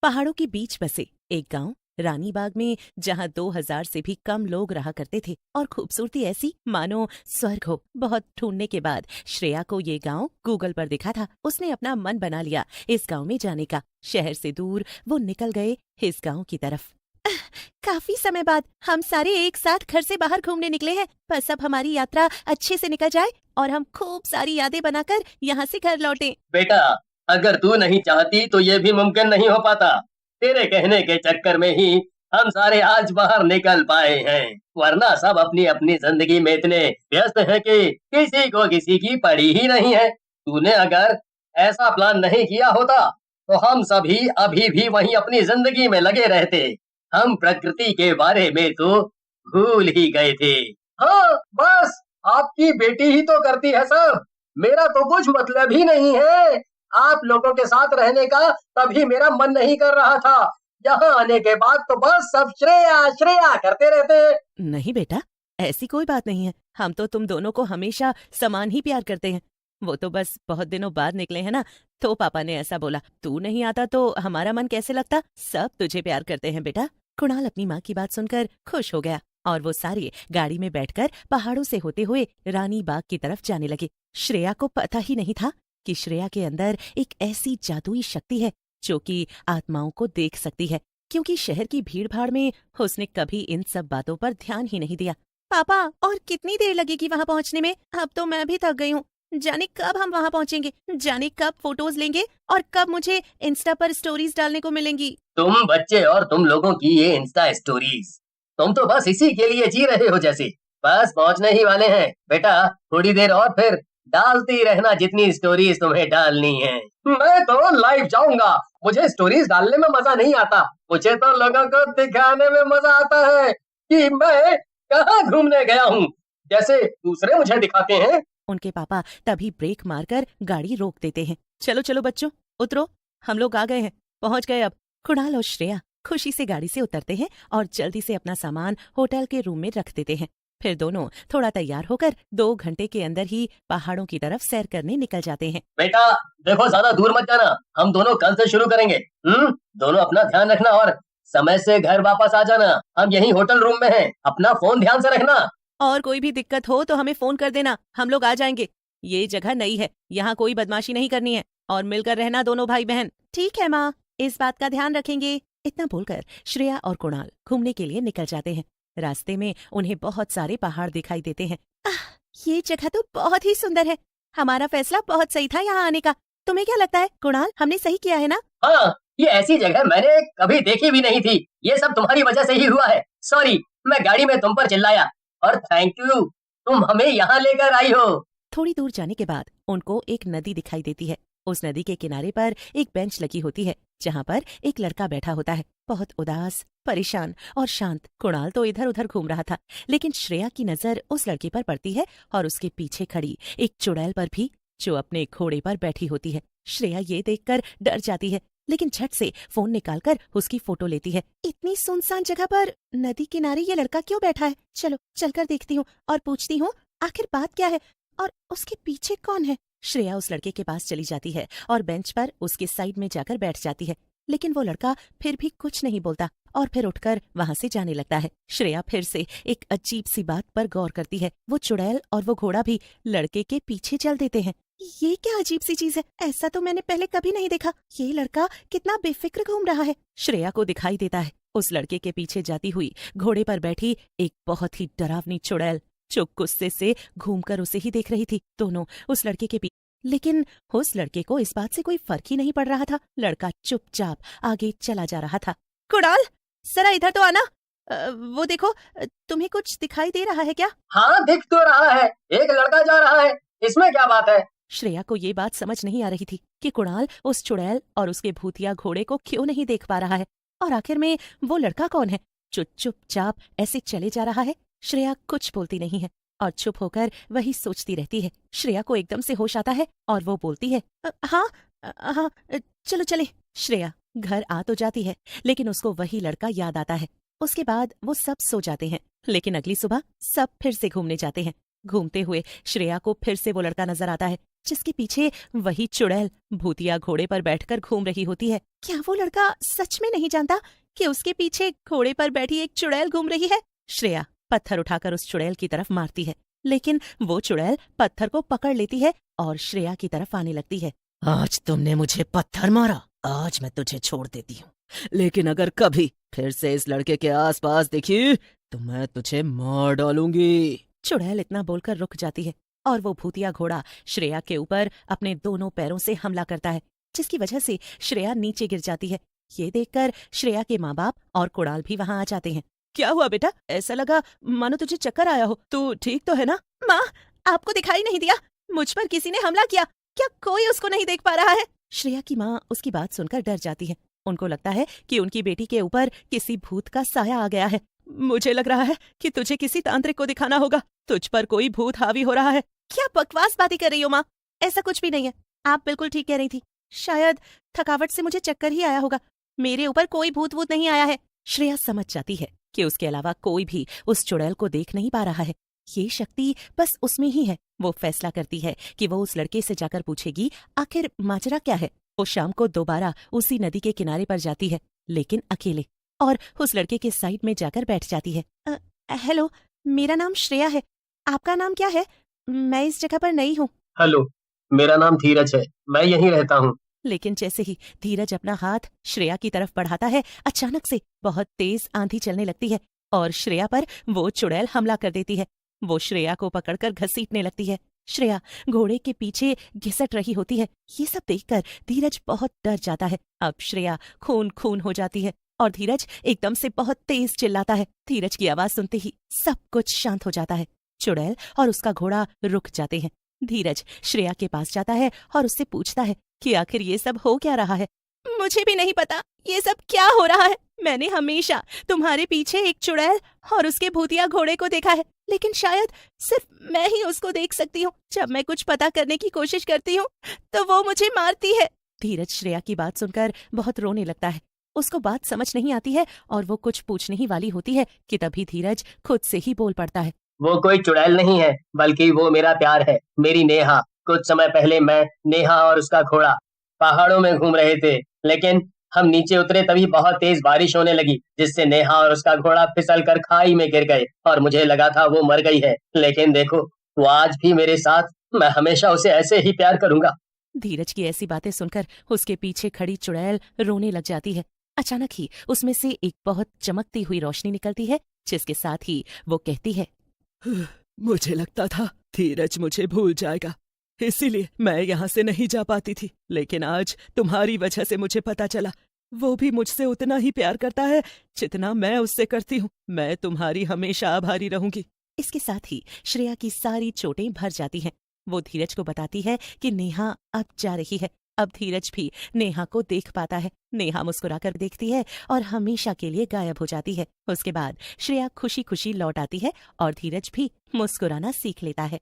पहाड़ों के बीच बसे एक गांव रानीबाग में, जहां 2000 से भी कम लोग रहा करते थे और खूबसूरती ऐसी मानो स्वर्ग हो। बहुत ढूंढने के बाद श्रेया को ये गांव गूगल पर दिखा था। उसने अपना मन बना लिया इस गांव में जाने का। शहर से दूर वो निकल गए इस गांव की तरफ। काफी समय बाद हम सारे एक साथ घर से बाहर घूमने निकले हैं। बस अब हमारी यात्रा अच्छे से निकल जाए और हम खूब सारी यादें बनाकर यहाँ से घर लौटें। बेटा, अगर तू नहीं चाहती तो ये भी मुमकिन नहीं हो पाता। तेरे कहने के चक्कर में ही हम सारे आज बाहर निकल पाए हैं, वरना सब अपनी अपनी जिंदगी में इतने व्यस्त हैं कि किसी को किसी की पड़ी ही नहीं है। तूने अगर ऐसा प्लान नहीं किया होता तो हम सभी अभी भी वहीं अपनी जिंदगी में लगे रहते। हम प्रकृति के बारे में तो भूल ही गए थे। हाँ, बस आपकी बेटी ही तो करती है सब। मेरा तो कुछ मतलब ही नहीं है। आप लोगों के साथ रहने का तभी मेरा मन नहीं कर रहा था। यहाँ आने के बाद तो बस सब श्रेया श्रेया करते रहते हैं। नहीं बेटा, ऐसी कोई बात नहीं है। हम तो तुम दोनों को हमेशा समान ही प्यार करते हैं। वो तो बस बहुत दिनों बाद निकले हैं ना, तो पापा ने ऐसा बोला। तू नहीं आता तो हमारा मन कैसे लगता। सब तुझे प्यार करते हैं बेटा। कुणाल अपनी माँ की बात सुनकर खुश हो गया और वो सारे गाड़ी में बैठकर पहाड़ों से होते हुए रानी बाग की तरफ जाने लगे। श्रेया को पता ही नहीं था कि श्रेया के अंदर एक ऐसी जादुई शक्ति है जो कि आत्माओं को देख सकती है, क्योंकि शहर की भीड़-भाड़ में उसने कभी इन सब बातों पर ध्यान ही नहीं दिया। पापा, और कितनी देर लगेगी वहाँ पहुँचने में? अब तो मैं भी थक गई हूँ। जाने कब हम वहाँ पहुँचेंगे, जाने कब फोटोज लेंगे और कब मुझे इंस्टा पर स्टोरीज डालने को मिलेंगी। तुम बच्चे और तुम लोगों की ये इंस्टा स्टोरीज, तुम तो बस इसी के लिए जी रहे हो जैसे। बस पहुंचने ही वाले हैं बेटा, थोड़ी देर और फिर डालती रहना जितनी स्टोरीज तुम्हें डालनी है। मैं तो लाइव जाऊंगा। मुझे स्टोरीज डालने में मजा नहीं आता। मुझे तो लोगों को दिखाने में मजा आता है कि मैं कहाँ घूमने गया हूँ, जैसे दूसरे मुझे दिखाते हैं। उनके पापा तभी ब्रेक मारकर गाड़ी रोक देते हैं। चलो चलो बच्चों, उतरो, हम लोग आ गए हैं, पहुंच गए अब। कुणाल और श्रेया खुशी से गाड़ी से उतरते हैं और जल्दी से अपना सामान होटल के रूम में रख देते हैं। फिर दोनों थोड़ा तैयार होकर 2 घंटे के अंदर ही पहाड़ों की तरफ सैर करने निकल जाते हैं। बेटा देखो, ज्यादा दूर मत जाना, हम दोनों कल से शुरू करेंगे। दोनों अपना ध्यान रखना और समय से घर वापस आ जाना। हम यहीं होटल रूम में हैं, अपना फोन ध्यान से रखना। और कोई भी दिक्कत हो तो हमें फोन कर देना, हम लोग आ जाएंगे। ये जगह नई है, यहाँ कोई बदमाशी नहीं करनी है और मिलकर रहना दोनों भाई बहन। ठीक है माँ, इस बात का ध्यान रखेंगे। इतना बोलकर श्रेया और कुणाल घूमने के लिए निकल जाते हैं। रास्ते में उन्हें बहुत सारे पहाड़ दिखाई देते हैं। ये जगह तो बहुत ही सुंदर है। हमारा फैसला बहुत सही था यहाँ आने का। तुम्हें क्या लगता है कुणाल, हमने सही किया है ना? हाँ, ये ऐसी जगह मैंने कभी देखी भी नहीं थी। ये सब तुम्हारी वजह से ही हुआ है। सॉरी, मैं गाड़ी में तुम पर चिल्लाया। और थैंक यू, तुम हमें यहाँ लेकर आई हो। थोड़ी दूर जाने के बाद उनको एक नदी दिखाई देती है। उस नदी के किनारे पर एक बेंच लगी होती है, जहाँ पर एक लड़का बैठा होता है, बहुत उदास, परेशान और शांत। कुणाल तो इधर उधर घूम रहा था, लेकिन श्रेया की नजर उस लड़के पर पड़ती है और उसके पीछे खड़ी एक चुड़ैल पर भी, जो अपने घोड़े पर बैठी होती है। श्रेया ये देखकर डर जाती है, लेकिन झट से फोन निकालकर उसकी फोटो लेती है। इतनी सुनसान जगह पर नदी किनारे ये लड़का क्यों बैठा है? चलो चलकर देखती हूँ और पूछती हूँ आखिर बात क्या है और उसके पीछे कौन है। श्रेया उस लड़के के पास चली जाती है और बेंच पर उसके साइड में जाकर बैठ जाती है, लेकिन वो लड़का फिर भी कुछ नहीं बोलता और फिर उठकर वहाँ से जाने लगता है। श्रेया फिर से एक अजीब सी बात पर गौर करती है। वो चुड़ैल और वो घोड़ा भी लड़के के पीछे चल देते हैं। ये क्या अजीब सी चीज है, ऐसा तो मैंने पहले कभी नहीं देखा। ये लड़का कितना बेफिक्र घूम रहा है। श्रेया को दिखाई देता है उस लड़के के पीछे जाती हुई घोड़े पर बैठी एक बहुत ही डरावनी चुड़ैल, जो गुस्से से घूमकर उसे ही देख रही थी। दोनों उस लड़के के पीछे, लेकिन उस लड़के को इस बात से कोई फर्क ही नहीं पड़ रहा था। लड़का चुपचाप आगे चला जा रहा था। कुणाल, जरा इधर तो आना। वो देखो, तुम्हें कुछ दिखाई दे रहा है क्या? हाँ, दिख तो रहा है, एक लड़का जा रहा है, इसमें क्या बात है? श्रेया को ये बात समझ नहीं आ रही थी कि कुणाल उस चुड़ैल और उसके भूतिया घोड़े को क्यों नहीं देख पा रहा है, और आखिर में वो लड़का कौन है जो चुपचाप ऐसे चले जा रहा है। श्रेया कुछ बोलती नहीं है और चुप होकर वही सोचती रहती है। श्रेया को एकदम से होश आता है और वो बोलती है, हाँ हाँ, चलो चले। श्रेया घर आ तो जाती है, लेकिन उसको वही लड़का याद आता है। उसके बाद वो सब सो जाते हैं, लेकिन अगली सुबह सब फिर से घूमने जाते हैं। घूमते हुए श्रेया को फिर से वो लड़का नजर आता है जिसके पीछे वही चुड़ैल भूतिया घोड़े पर बैठकर घूम रही होती है। क्या वो लड़का सच में नहीं जानता कि उसके पीछे घोड़े पर बैठी एक चुड़ैल घूम रही है? श्रेया पत्थर उठाकर उस चुड़ैल की तरफ मारती है, लेकिन वो चुड़ैल पत्थर को पकड़ लेती है और श्रेया की तरफ आने लगती है। आज तुमने मुझे पत्थर मारा, आज मैं तुझे छोड़ देती हूँ, लेकिन अगर कभी फिर से इस लड़के के आसपास दिखी तो मैं तुझे मार डालूंगी। चुड़ैल इतना बोलकर रुक जाती है और वो भूतिया घोड़ा श्रेया के ऊपर अपने दोनों पैरों से हमला करता है, जिसकी वजह से श्रेया नीचे गिर जाती है। ये देखकर श्रेया के माँ बाप और कुणाल भी वहां आ जाते हैं। क्या हुआ बेटा? ऐसा लगा मानो तुझे चक्कर आया हो, तू ठीक तो है ना? माँ, आपको दिखाई नहीं दिया? मुझ पर किसी ने हमला किया, क्या कोई उसको नहीं देख पा रहा है? श्रेया की माँ उसकी बात सुनकर डर जाती है। उनको लगता है कि उनकी बेटी के ऊपर किसी भूत का साया आ गया है। मुझे लग रहा है कि तुझे किसी तांत्रिक को दिखाना होगा, तुझ पर कोई भूत हावी हो रहा है। क्या बकवास बातें कर रही हो माँ? ऐसा कुछ भी नहीं है, आप बिल्कुल ठीक कह रही थी। शायद थकावट से मुझे चक्कर ही आया होगा, मेरे ऊपर कोई भूत वूत नहीं आया है। श्रेया समझ जाती है कि उसके अलावा कोई भी उस चुड़ैल को देख नहीं पा रहा है, ये शक्ति बस उसमें ही है। वो फैसला करती है कि वो उस लड़के से जाकर पूछेगी आखिर माजरा क्या है। वो शाम को दोबारा उसी नदी के किनारे पर जाती है, लेकिन अकेले, और उस लड़के के साइड में जाकर बैठ जाती है। हेलो, मेरा नाम श्रेया है, आपका नाम क्या है? मैं इस जगह पर नई हूँ। हेलो, मेरा नाम धीरज है, मैं यहीं रहता हूँ। लेकिन जैसे ही धीरज अपना हाथ श्रेया की तरफ बढ़ाता है, अचानक से बहुत तेज आंधी चलने लगती है और श्रेया पर वो चुड़ैल हमला कर देती है। वो श्रेया को पकड़कर घसीटने लगती है। श्रेया घोड़े के पीछे घिसट रही होती है। ये सब देखकर धीरज बहुत डर जाता है। अब श्रेया खून खून हो जाती है और धीरज एकदम से बहुत तेज चिल्लाता है। धीरज की आवाज सुनते ही सब कुछ शांत हो जाता है। चुड़ैल और उसका घोड़ा रुक जाते हैं। धीरज श्रेया के पास जाता है और उससे पूछता है कि आखिर ये सब हो क्या रहा है? मुझे भी नहीं पता ये सब क्या हो रहा है। मैंने हमेशा तुम्हारे पीछे एक चुड़ैल और उसके भूतिया घोड़े को देखा है, लेकिन शायद सिर्फ मैं ही उसको देख सकती हूँ। जब मैं कुछ पता करने की कोशिश करती हूँ तो वो मुझे मारती है। धीरज श्रेया की बात सुनकर बहुत रोने लगता है। उसको बात समझ नहीं आती है और वो कुछ पूछने ही वाली होती है कि तभी धीरज खुद से ही बोल पड़ता है। वो कोई चुड़ैल नहीं है, बल्कि वो मेरा प्यार है, मेरी नेहा। कुछ समय पहले मैं, नेहा और उसका घोड़ा पहाड़ों में घूम रहे थे, लेकिन हम नीचे उतरे तभी बहुत तेज बारिश होने लगी, जिससे नेहा और उसका घोड़ा फिसल कर खाई में गिर गए और मुझे लगा था वो मर गई है, लेकिन देखो वो आज भी मेरे साथ। मैं हमेशा उसे ऐसे ही प्यार करूंगा। धीरज की ऐसी बातें सुनकर उसके पीछे खड़ी चुड़ैल रोने लग जाती है। अचानक ही उसमें से एक बहुत चमकती हुई रोशनी निकलती है, जिसके साथ ही वो कहती है, मुझे लगता था धीरज मुझे भूल जाएगा, इसीलिए मैं यहाँ से नहीं जा पाती थी, लेकिन आज तुम्हारी वजह से मुझे पता चला वो भी मुझसे उतना ही प्यार करता है जितना मैं उससे करती हूँ। मैं तुम्हारी हमेशा आभारी रहूंगी। इसके साथ ही श्रेया की सारी चोटें भर जाती हैं। वो धीरज को बताती है कि नेहा अब जा रही है। अब धीरज भी नेहा को देख पाता है। नेहा मुस्कुराकर देखती है और हमेशा के लिए गायब हो जाती है। उसके बाद श्रेया खुशी खुशी लौट आती है और धीरज भी मुस्कुराना सीख लेता है।